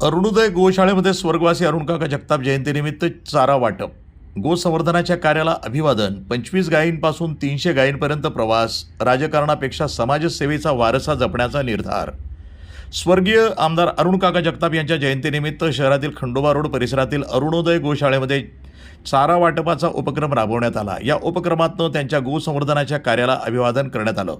अरुणोदय गोशाळेमध्ये स्वर्गवासी अरुणकाका जगताप जयंतीनिमित्त चारा वाटप. गोसंवर्धनाच्या कार्याला अभिवादन. 25 गायींपासून 300 गायींपर्यंत प्रवास. राजकारणापेक्षा समाजसेवेचा वारसा जपण्याचा निर्धार. स्वर्गीय आमदार अरुणकाका जगताप यांच्या जयंतीनिमित्त शहरातील खंडोबा रोड परिसरातील अरुणोदय गोशाळेमध्ये चारा वाटपाचा उपक्रम राबवण्यात आला. या उपक्रमातून त्यांच्या गोसंवर्धनाच्या कार्याला अभिवादन करण्यात आलं.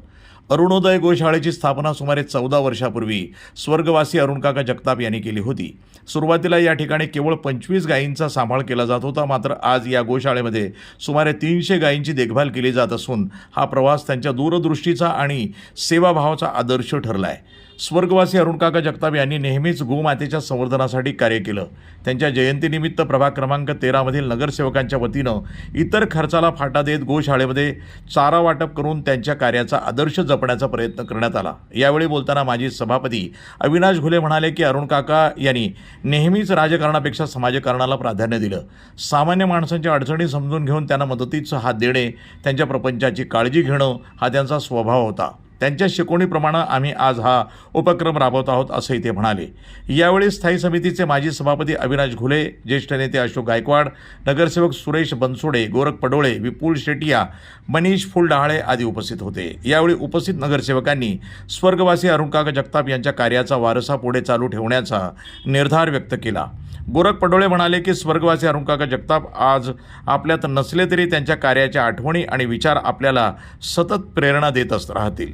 अरुणोदय गोशाळेची स्थापना सुमारे 14 वर्षापूर्वी स्वर्गवासी अरुणकाका जगताप यांनी केली होती. सुरुवातीला या ठिकाणी केवळ 25 गायींचा सांभाळ केला जात होता. मात्र आज या गोशाळेमध्ये सुमारे 300 गायींची देखभाल केली जात असून हा प्रवास त्यांच्या दूरदृष्टीचा आणि सेवाभावाचा आदर्श ठरला आहे. स्वर्गवासी अरुणकाका जगताप यांनी नेहमीच गोमातेच्या संवर्धनासाठी कार्य केलं. त्यांच्या जयंतीनिमित्त प्रभाग क्रमांक 13मधील नगरसेवकांच्या वतीनं इतर खर्चाला फाटा देत गोशाळेमध्ये चारा वाटप करून त्यांच्या कार्याचा आदर्श जपण्याचा प्रयत्न करण्यात आला. यावेळी बोलताना माजी सभापती अविनाश घुले म्हणाले की अरुणकाका यांनी नेहमीच राजकारणापेक्षा समाजकारणाला प्राधान्य दिलं. सामान्य माणसांच्या अडचणी समजून घेऊन त्यांना मदतीचा हात देणे, त्यांच्या प्रपंचाची काळजी घेणं हा त्यांचा स्वभाव होता. त्यांच्या शिकवणीप्रमाणे आम्ही आज हा उपक्रम राबवत आहोत असंही ते म्हणाले. यावेळी स्थायी समितीचे माजी सभापती अविनाश घुले, ज्येष्ठ नेते अशोक गायकवाड, नगरसेवक सुरेश बनसोडे, गोरख पडोळे, विपुल शेटिया, मनीष फुलडहाळे आदी उपस्थित होते. यावेळी उपस्थित नगरसेवकांनी स्वर्गवासी अरुणकाका जगताप यांच्या कार्याचा वारसा पुढे चालू ठेवण्याचा निर्धार व्यक्त केला. गोरख पडोळे म्हणाले की स्वर्गवासी अरुणकाका जगताप आज आपल्यात नसले तरी त्यांच्या कार्याच्या आठवणी आणि विचार आपल्याला सतत प्रेरणा देत राहतील.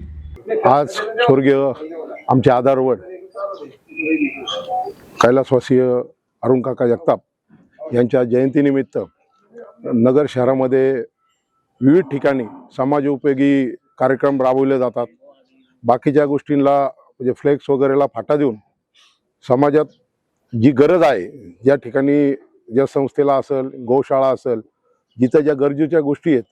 आज स्वर्गीय आमचे आधारवड कैलासवासी अरुणकाका जगताप यांच्या जयंतीनिमित्त नगर शहरामध्ये विविध ठिकाणी समाजोपयोगी कार्यक्रम राबवले जातात. बाकीच्या गोष्टींना म्हणजे फ्लेक्स वगैरेला फाटा देऊन समाजात जी गरज आहे, ज्या ठिकाणी ज्या संस्थेला असेल, गोशाळा असेल, जिथं ज्या गरजेच्या गोष्टी आहेत,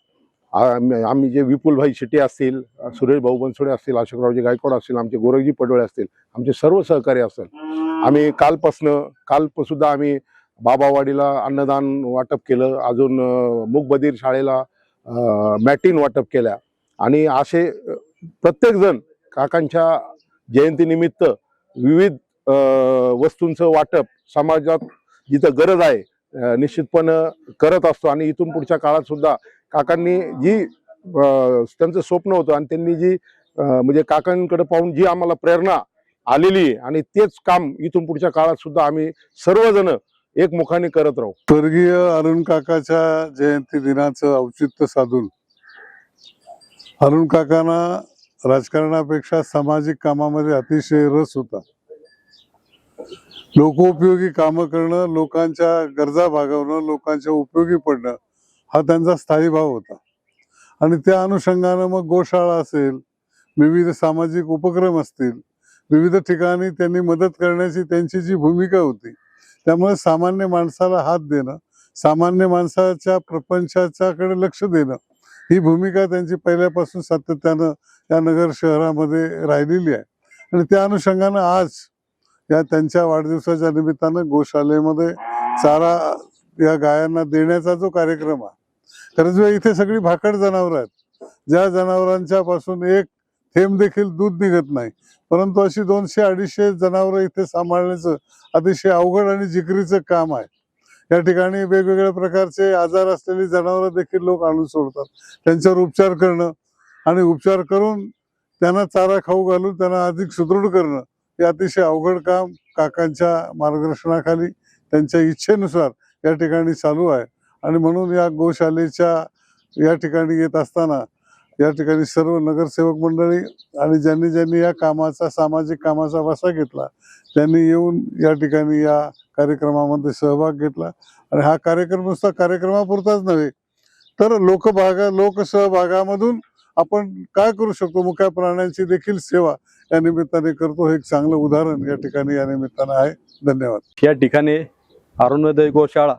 आम्ही जे विपुलभाई शेट्टी असतील, सुरेश भाऊ बनसोडे असतील, अशोकरावजी गायकवाड असतील, आमचे गोरखजी पडोळे असतील, आमचे सर्व सहकारी असतील. आम्ही कालसुद्धा आम्ही बाबावाडीला अन्नदान वाटप केलं. अजून मूकबधीर शाळेला मॅटिन वाटप केल्या. आणि असे प्रत्येकजण काकांच्या जयंतीनिमित्त विविध वस्तूंचं वाटप समाजात जिथं गरज आहे निश्चितपणे करत असतो. आणि इथून पुढच्या काळात सुद्धा काकांनी जी त्यांचं स्वप्न होतं आणि त्यांनी जी म्हणजे काकांकडे पाहून जी आम्हाला प्रेरणा आलेली आहे आणि तेच काम इथून पुढच्या काळात सुद्धा आम्ही सर्वजण एकमुखाने करत राहू. स्वर्गीय अरुण काकाच्या जयंती दिनाचं औचित्य साधून अरुण काकांना राजकारणापेक्षा सामाजिक कामामध्ये अतिशय रस होता. लोकोपयोगी कामं करणं, लोकांच्या गरजा भागवणं, लोकांच्या उपयोगी पडणं हा त्यांचा स्थायी भाव होता. आणि त्या अनुषंगानं मग गोशाळा असेल, विविध सामाजिक उपक्रम असतील, विविध ठिकाणी त्यांनी मदत करण्याची त्यांची जी भूमिका होती, त्यामुळे सामान्य माणसाला हात देणं, सामान्य माणसाच्या प्रपंचाच्याकडे लक्ष देणं ही भूमिका त्यांची पहिल्यापासून सातत्यानं या नगर शहरामध्ये राहिलेली आहे. आणि त्या अनुषंगानं आज या त्यांच्या वाढदिवसाच्या निमित्तानं गोशाळेमध्ये चारा या गायांना देण्याचा जो कार्यक्रम आहे, खरंच इथे सगळी भाकड जनावरं आहेत, ज्या जनावरांच्या पासून एक थेंब देखील दूध निघत नाही, परंतु अशी 200-250 जनावरं इथे सांभाळण्याचं अतिशय अवघड आणि जिकरीचं काम आहे. या ठिकाणी वेगवेगळ्या प्रकारचे आजार असलेली जनावरं देखील लोक आणून सोडतात. त्यांच्यावर उपचार करणं आणि उपचार करून त्यांना चारा खाऊ घालून त्यांना अधिक सुदृढ करणं हे अतिशय अवघड काम काकांच्या मार्गदर्शनाखाली त्यांच्या इच्छेनुसार या ठिकाणी चालू आहे. आणि म्हणून या गोशालेच्या या ठिकाणी येत असताना या ठिकाणी सर्व नगरसेवक मंडळी आणि ज्यांनी ज्यांनी या कामाचा सामाजिक कामाचा वसा घेतला त्यांनी येऊन या ठिकाणी या कार्यक्रमामध्ये सहभाग घेतला. आणि हा कार्यक्रम नुसता कार्यक्रमापुरताच नव्हे तर लोकसहभागामधून आपण काय करू शकतो, मुक्या प्राण्यांची देखील सेवा या निमित्ताने करतो. हे एक चांगलं उदाहरण या ठिकाणी या निमित्तानं आहे. धन्यवाद. या ठिकाणी अरुणोदय गोशाळा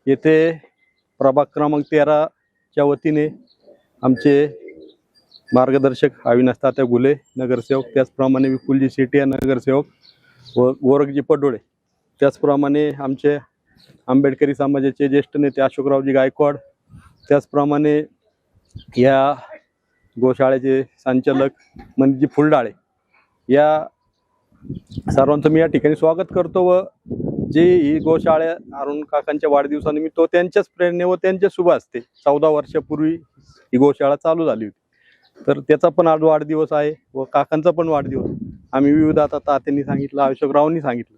येथे प्रभाग क्रमांक 13च्या वतीने आमचे मार्गदर्शक अविनाश तात्या घुले नगरसेवक, त्याचप्रमाणे विपुलजी शेटिया नगरसेवक व गोरखजी पडोळे, त्याचप्रमाणे आमचे आंबेडकरी समाजाचे ज्येष्ठ नेते अशोकरावजी गायकवाड, त्याचप्रमाणे या गोशाळेचे संचालक मनीषजी फुलडाळे, या सर्वांचं मी या ठिकाणी स्वागत करतो व जी ही गोशाळा अरुण काकांच्या वाढदिवसानिमित्त व त्यांच्याच प्रेरणे व त्यांच्या शुभ हस्ते 14 वर्षापूर्वी ही गोशाळा चालू झाली होती, तर त्याचा पण आज वाढदिवस आहे व काकांचा पण वाढदिवस. आम्ही विविध आता तात्यांनी सांगितलं, अशोकरावांनी सांगितलं,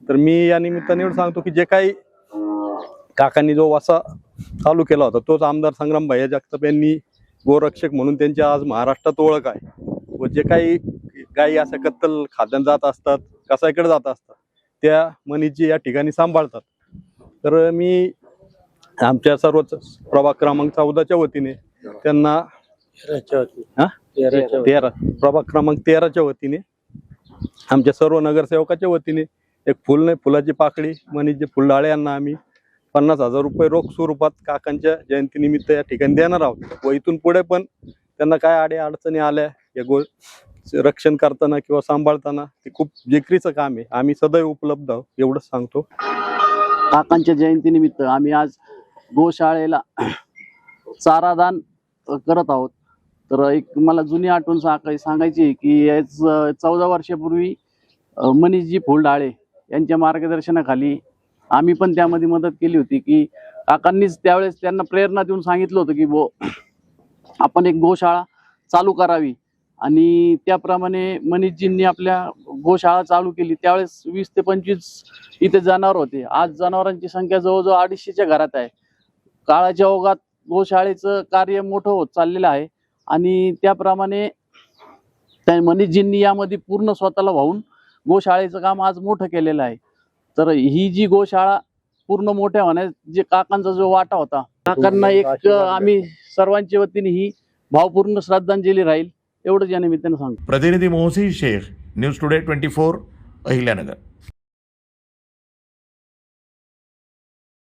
तर मी या निमित्ताने एवढं सांगतो की जे काही काकांनी जो वासा चालू केला होता तोच आमदार संग्राम भैया जगताप यांनी गोरक्षक म्हणून त्यांची आज महाराष्ट्रात ओळख आहे. व जे काही गायी अशा कत्तल खाद्यान जात असतात, कसाईकडे जात असतात, त्या मनीजी या ठिकाणी सांभाळतात. तर मी आमच्या सर्वच प्रभाग क्रमांक 14च्या वतीने त्यांना प्रभाग क्रमांक 13च्या वतीने आमच्या सर्व नगरसेवकाच्या वतीने एक फुल नाही फुलाची पाकळी मनीजी फुलडाळे यांना आम्ही 50,000 रुपये रोख स्वरूपात काकांच्या जयंतीनिमित्त या ठिकाणी देणार आहोत. व इथून पुढे पण त्यांना काय अडचणी आल्या या रक्षण करताना किंवा सांभाळताना ते खूप जिकरीचं काम आहे, आम्ही सदैव उपलब्ध आहोत एवढंच सांगतो. काकांच्या जयंतीनिमित्त आम्ही आज गोशाळेला चारादान करत आहोत. तर एक मला जुनी आठवण सांगायची की 14 वर्षापूर्वी मनीषजी फुलडाळे यांच्या मार्गदर्शनाखाली आम्ही पण त्यामध्ये मदत केली होती की काकांनीच त्यावेळेस त्यांना प्रेरणा देऊन सांगितलं होतं की आपण एक गोशाळा चालू करावी, आणि त्याप्रमाणे मनीषजींनी आपल्या गोशाळा चालू केली. त्यावेळेस 20 ते 25 इथे जनावर होते. आज जनावरांची संख्या जवळजवळ 250च्या घरात आहे. काळाच्या ओघात गोशाळेचं कार्य मोठं होत चाललेलं आहे आणि त्याप्रमाणे त्या मनीषजींनी यामध्ये पूर्ण स्वतःला वाहून गोशाळेचं काम आज मोठं केलेलं आहे. तर ही जी गोशाळा पूर्ण मोठ्या होण्यात जे काकांचा जो वाटा होता, काकांना एक आम्ही सर्वांच्या वतीने ही भावपूर्ण श्रद्धांजली राहील एवढंच या निमित्तानं सांगतो. प्रतिनिधी मोहसिन शेख, न्यूज टुडे 24, अहिल्यानगर.